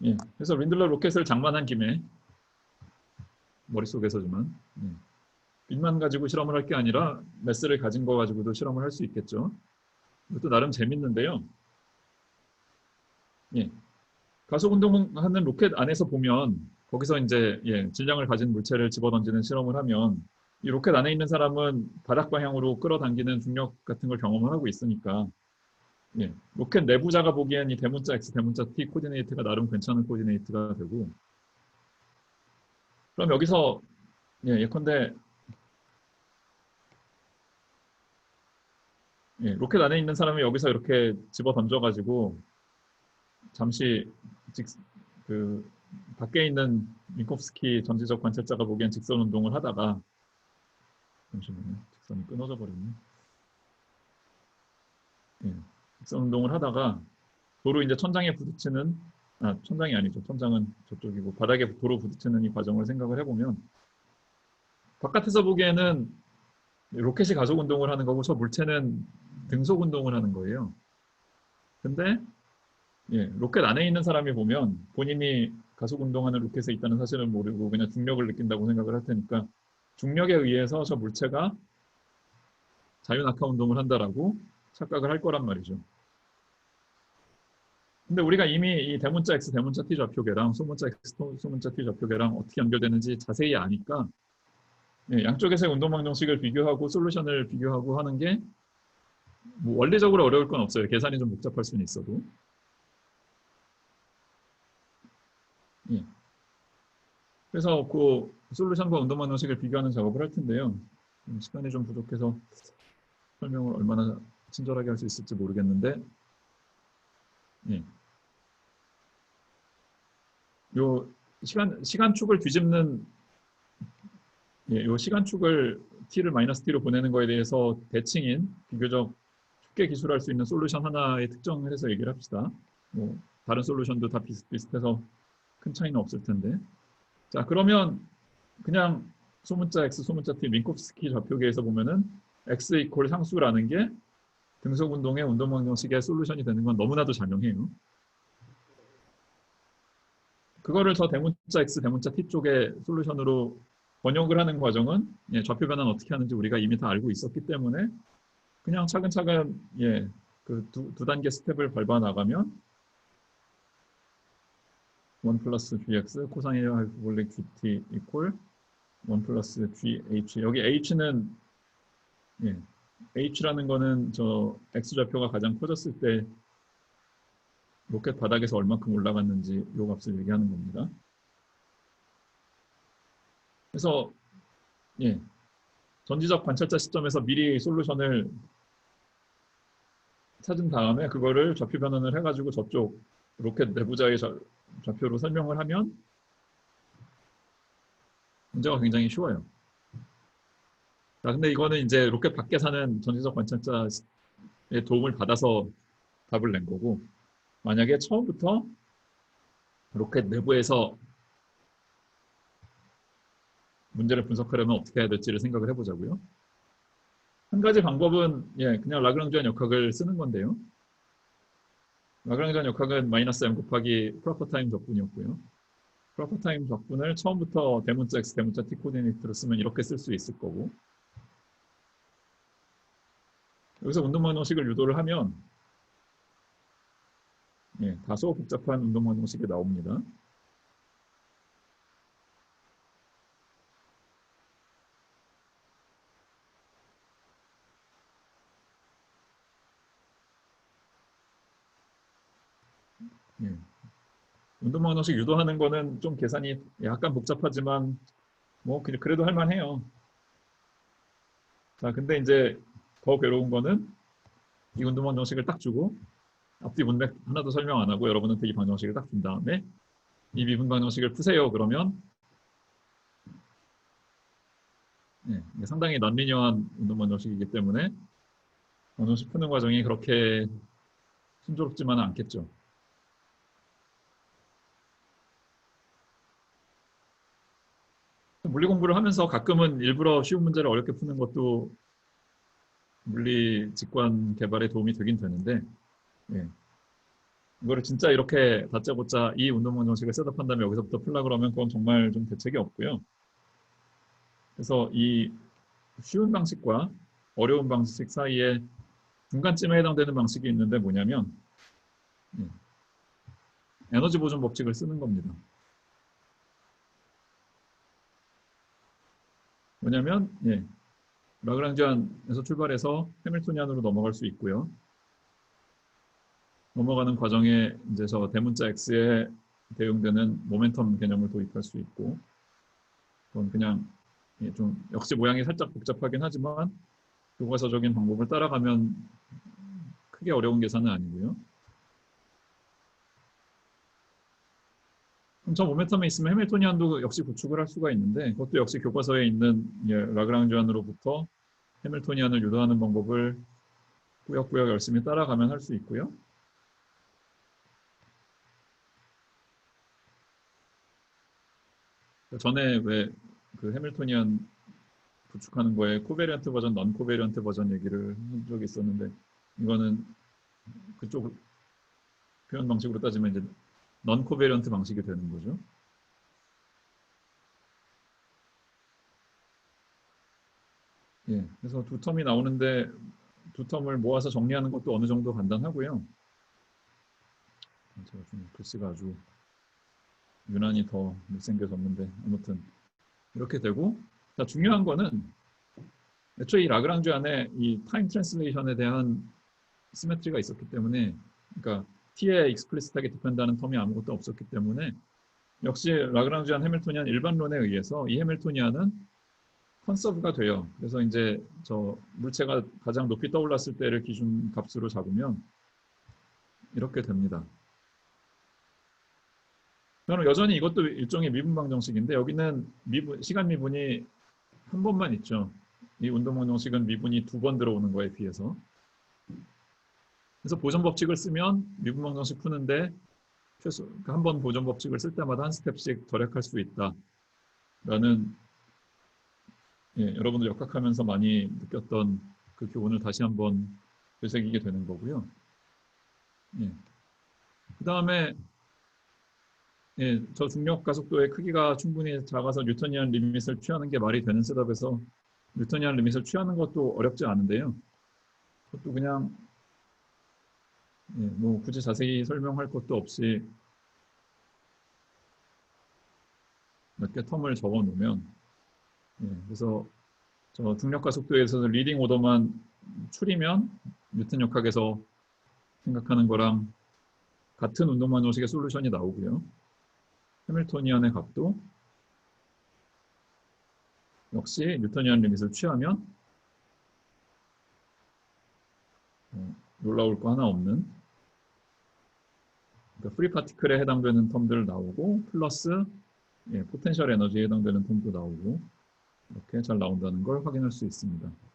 예, 그래서 린들러 로켓을 장만한 김에 머릿속에서지만 빛만 가지고 실험을 할 게 아니라 매스를 가진 거 가지고도 실험을 할 수 있겠죠. 이것도 나름 재밌는데요. 예, 가속 운동하는 로켓 안에서 보면 거기서 이제 질량을 가진 물체를 집어던지는 실험을 하면 이 로켓 안에 있는 사람은 바닥 방향으로 끌어당기는 중력 같은 걸 경험을 하고 있으니까 로켓 내부자가 보기엔 이 대문자 X, 대문자 T 코디네이트가 나름 괜찮은 코디네이트가 되고 그럼 여기서 예컨대 로켓 안에 있는 사람이 여기서 이렇게 집어 던져가지고 잠시 그 밖에 있는 민코프스키 전지적 관찰자가 보기엔 직선 운동을 하다가 잠시만요. 직선이 끊어져 버렸네. 직선 운동을 하다가 도로 이제 천장에 부딪히는 천장이 아니죠. 천장은 저쪽이고 바닥에 도로 부딪히는 이 과정을 생각을 해보면 바깥에서 보기에는 로켓이 가속 운동을 하는 거고 저 물체는 등속 운동을 하는 거예요. 근데 로켓 안에 있는 사람이 보면 본인이 가속 운동하는 로켓에 있다는 사실을 모르고 그냥 중력을 느낀다고 생각을 할 테니까 중력에 의해서 저 물체가 자유낙하 운동을 한다라고 착각을 할 거란 말이죠. 근데 우리가 이미 이 대문자 X, 대문자 T 좌표계랑 소문자 X, 소문자 T 좌표계랑 어떻게 연결되는지 자세히 아니까 양쪽에서의 운동 방정식을 비교하고 솔루션을 비교하고 하는 게 뭐 원리적으로 어려울 건 없어요. 계산이 좀 복잡할 수는 있어도. 그래서 그 솔루션과 운동 방정식을 비교하는 작업을 할 텐데요. 시간이 좀 부족해서 설명을 얼마나 친절하게 할 수 있을지 모르겠는데 요 시간축을 뒤집는 요 시간축을 t를 마이너스 t로 보내는 거에 대해서 대칭인 비교적 쉽게 기술할 수 있는 솔루션 하나의 특정을 해서 얘기를 합시다. 뭐 다른 솔루션도 다 비슷비슷해서 큰 차이는 없을 텐데. 자, 그러면 그냥 소문자 x, 소문자 t 민코프스키 좌표계에서 보면은 x 이퀄 상수라는 게 등속 운동의 운동 방정식의 솔루션이 되는 건 너무나도 자명해요. 그거를 저 대문자 x, 대문자 t 쪽의 솔루션으로 번역을 하는 과정은 좌표 변화는 어떻게 하는지 우리가 이미 다 알고 있었기 때문에 그냥 차근차근 그 두 단계 스텝을 밟아 나가면 1 플러스 gx 코사인 하이퍼볼릭 gt 이퀄 1 플러스 gh 여기 h는 h라는 거는 저 x좌표가 가장 커졌을 때 로켓 바닥에서 얼만큼 올라갔는지 요 값을 얘기하는 겁니다. 그래서 전지적 관찰자 시점에서 미리 솔루션을 찾은 다음에 그거를 좌표 변환을 해가지고 저쪽 로켓 내부자의 좌표로 설명을 하면 문제가 굉장히 쉬워요. 자, 근데 이거는 이제 로켓 밖에 사는 전지적 관찰자의 도움을 받아서 답을 낸 거고 만약에 처음부터 로켓 내부에서 문제를 분석하려면 어떻게 해야 될지를 생각을 해보자고요. 한 가지 방법은 그냥 라그랑주안 역학을 쓰는 건데요. 라그랑주안 역학은 마이너스 m 곱하기 프로퍼 타임 적분이었고요. 프로퍼 타임 적분을 처음부터 대문자 x, 대문자 t 코디네이트로 쓰면 이렇게 쓸 수 있을 거고 여기서 운동 방정식을 유도를 하면 다소 복잡한 운동 방정식이 나옵니다. 운동 방정식 유도하는 거는 좀 계산이 약간 복잡하지만 뭐 그래도 할만해요. 자, 근데 이제 더 괴로운 거는 이 운동 방정식을 딱 주고 앞뒤 문맥 하나도 설명 안 하고 여러분한테 이 방정식을 딱 준 다음에 이 미분 방정식을 푸세요. 그러면 상당히 넌리니어한 운동 방정식이기 때문에 방정식 푸는 과정이 그렇게 순조롭지만은 않겠죠. 물리 공부를 하면서 가끔은 일부러 쉬운 문제를 어렵게 푸는 것도 물리 직관 개발에 도움이 되긴 되는데 이거를 진짜 이렇게 다짜고짜 이 운동 방정식을 셋업한 다음에 여기서부터 풀라 그러면 그건 정말 좀 대책이 없고요. 그래서 이 쉬운 방식과 어려운 방식 사이에 중간쯤에 해당되는 방식이 있는데 뭐냐면 예, 에너지 보존 법칙을 쓰는 겁니다. 뭐냐면 라그랑지안에서 출발해서 해밀토니안으로 넘어갈 수 있고요. 넘어가는 과정에 이제 저 대문자 x에 대응되는 모멘텀 개념을 도입할 수 있고, 그건 그냥 좀 역시 모양이 살짝 복잡하긴 하지만 교과서적인 방법을 따라가면 크게 어려운 계산은 아니고요. 그럼 저 모멘텀에 있으면 해밀토니안도 역시 구축을 할 수가 있는데, 그것도 역시 교과서에 있는 라그랑지안으로부터 해밀토니안을 유도하는 방법을 꾸역꾸역 열심히 따라가면 할 수 있고요. 전에 왜 그 해밀토니안 구축하는 거에 코베리언트 버전, 넌 코베리언트 버전 얘기를 한 적이 있었는데, 이거는 그쪽 표현 방식으로 따지면 이제 넌 코베리언트 방식이 되는 거죠. 예, 그래서 두 텀이 나오는데 두 텀을 모아서 정리하는 것도 어느 정도 간단하고요. 제가 좀 글씨가 아주 유난히 더 못생겨졌는데 아무튼 이렇게 되고, 자, 중요한 거는 애초에 이 라그랑주 안에 이 타임 트랜슬레이션에 대한 시메트리가 있었기 때문에, 그러니까 t에 익스플리시트하게 디펜드하는 텀이 아무것도 없었기 때문에 역시 라그랑주안 해밀토니안 일반론에 의해서 이 해밀토니안은 컨서브가 돼요. 그래서 이제 저 물체가 가장 높이 떠올랐을 때를 기준 값으로 잡으면 이렇게 됩니다. 그럼 여전히 이것도 일종의 미분 방정식인데 여기는 시간 미분이 한 번만 있죠. 이 운동 방정식은 미분이 두 번 들어오는 거에 비해서. 그래서 보존 법칙을 쓰면 미분 방정식 푸는데 최소 한 번 보존 법칙을 쓸 때마다 한 스텝씩 절약할 수 있다라는 여러분들 역학하면서 많이 느꼈던 그 교훈을 다시 한번 되새기게 되는 거고요. 그 다음에 저 중력 가속도의 크기가 충분히 작아서 뉴턴이안 리밋을 취하는 게 말이 되는 셋업에서 뉴턴이안 리밋을 취하는 것도 어렵지 않은데요. 그것도 그냥 뭐 굳이 자세히 설명할 것도 없이 몇 개 텀을 적어 놓으면 그래서 저 중력 가속도에서 리딩 오더만 추리면 뉴턴 역학에서 생각하는 거랑 같은 운동 방정식의 솔루션이 나오고요. 해밀토니안의 값도 역시 뉴턴이안 리밋을 취하면 놀라울 거 하나 없는, 그러니까 프리 파티클에 해당되는 텀들 나오고 플러스 포텐셜 에너지에 해당되는 텀도 나오고 이렇게 잘 나온다는 걸 확인할 수 있습니다.